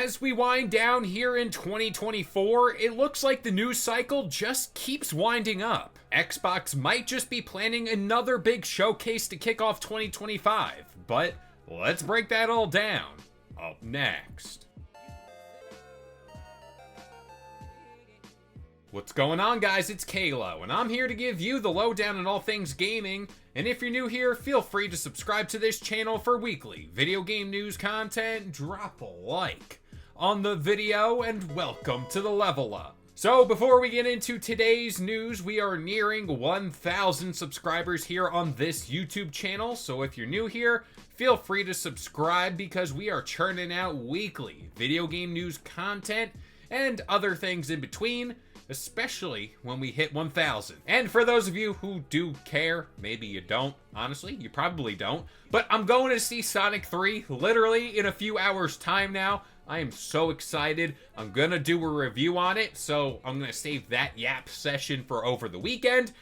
As we wind down here in 2024, it looks like the news cycle just keeps winding up. Xbox might just be planning another big showcase to kick off 2025, but let's break that all down. Up next. What's going on, guys? It's Kalo, and I'm here to give you the lowdown on all things gaming. And if you're new here, feel free to subscribe to this channel for weekly video game news content. Drop a like on the video, and welcome to the Level Up. So before we get into today's news, we are nearing 1,000 subscribers here on this YouTube channel. So if you're new here, feel free to subscribe because we are churning out weekly video game news content and other things in between, especially when we hit 1,000. And for those of you who do care, maybe you don't, honestly, you probably don't, but I'm going to see Sonic 3 literally in a few hours time now. I am so excited. I'm gonna do a review on it, so I'm gonna save that yap session for over the weekend.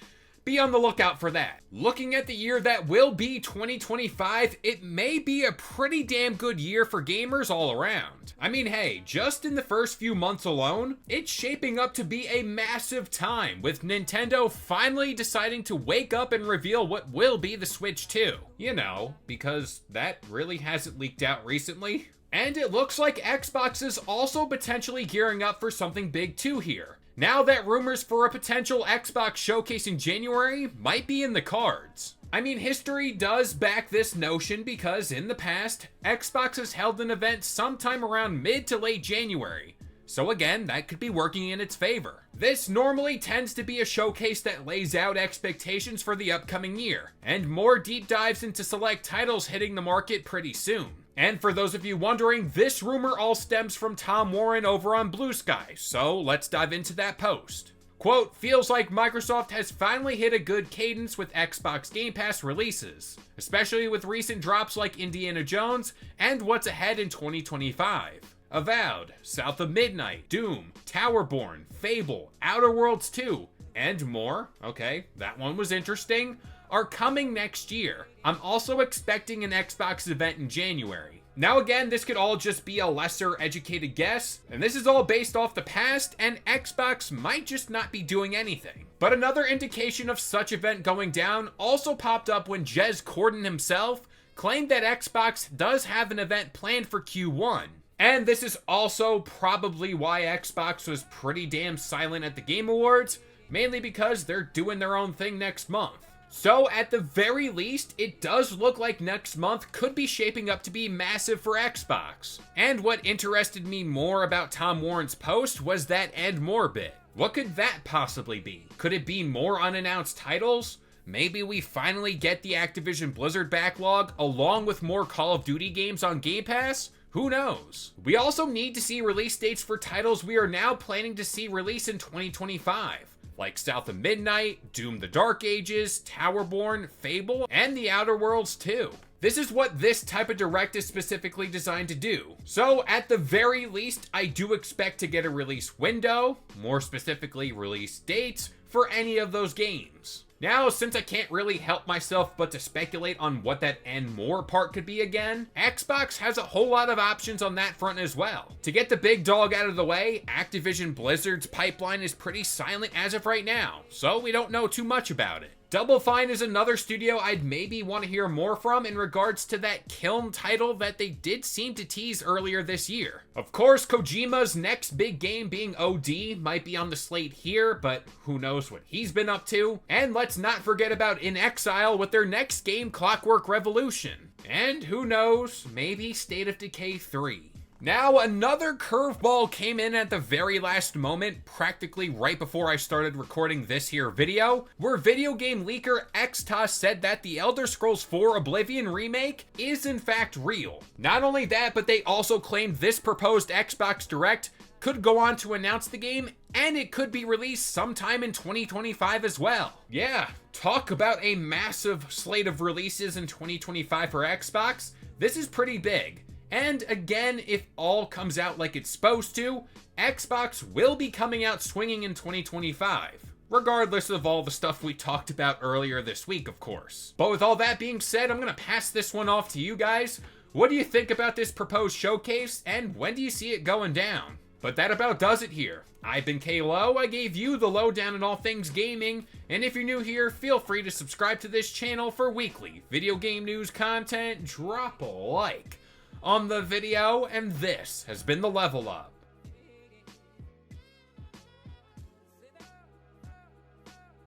Be on the lookout for that. Looking at the year that will be 2025, it may be a pretty damn good year for gamers all around. I mean, hey, just in the first few months alone, it's shaping up to be a massive time, with Nintendo finally deciding to wake up and reveal what will be the Switch 2. You know, because that really hasn't leaked out recently. And it looks like Xbox is also potentially gearing up for something big too here, now that rumors for a potential Xbox showcase in January might be in the cards. I mean, history does back this notion because in the past, Xbox has held an event sometime around mid to late January. So again, that could be working in its favor. This normally tends to be a showcase that lays out expectations for the upcoming year, and more deep dives into select titles hitting the market pretty soon. And for those of you wondering, this rumor all stems from Tom Warren over on Blue Sky, so let's dive into that post. Quote, feels like Microsoft has finally hit a good cadence with Xbox Game Pass releases, especially with recent drops like Indiana Jones and what's ahead in 2025. Avowed, South of Midnight, Doom, Towerborn, Fable, Outer Worlds 2, and more, okay, that one was interesting, are coming next year. I'm also expecting an Xbox event in January. Now again, this could all just be a lesser educated guess, and this is all based off the past, and Xbox might just not be doing anything. But another indication of such event going down also popped up when Jez Corden himself claimed that Xbox does have an event planned for Q1. And this is also probably why Xbox was pretty damn silent at the Game Awards, mainly because they're doing their own thing next month. So at the very least, it does look like next month could be shaping up to be massive for Xbox. And what interested me more about Tom Warren's post was that "and more" bit. What could that possibly be? Could it be more unannounced titles? Maybe we finally get the Activision Blizzard backlog along with more Call of Duty games on Game Pass? Who knows? We also need to see release dates for titles we are now planning to see release in 2025. Like South of Midnight, Doom the Dark Ages, Towerborn, Fable, and The Outer Worlds 2. This is what this type of direct is specifically designed to do. So at the very least, I do expect to get a release window, more specifically release dates, for any of those games. Now, since I can't really help myself but to speculate on what that "and more" part could be again, Xbox has a whole lot of options on that front as well. To get the big dog out of the way, Activision Blizzard's pipeline is pretty silent as of right now, so we don't know too much about it. Double Fine is another studio I'd maybe want to hear more from in regards to that Kiln title that they did seem to tease earlier this year. Of course, Kojima's next big game being OD might be on the slate here, but who knows what he's been up to. And let's not forget about In Exile with their next game, Clockwork Revolution. And who knows, maybe State of Decay 3. Now, another curveball came in at the very last moment, practically right before I started recording this here video, where video game leaker Xtos said that the Elder Scrolls 4 Oblivion remake is in fact real. Not only that, but they also claimed this proposed Xbox Direct could go on to announce the game, and it could be released sometime in 2025 as well. Yeah, talk about a massive slate of releases in 2025 for Xbox. This is pretty big. And again, if all comes out like it's supposed to, Xbox will be coming out swinging in 2025. Regardless of all the stuff we talked about earlier this week, of course. But with all that being said, I'm gonna pass this one off to you guys. What do you think about this proposed showcase, and when do you see it going down? But that about does it here. I've been K-Lo, I gave you the lowdown on all things gaming, and if you're new here, feel free to subscribe to this channel for weekly video game news content. Drop a like on the video, and this has been the Level Up.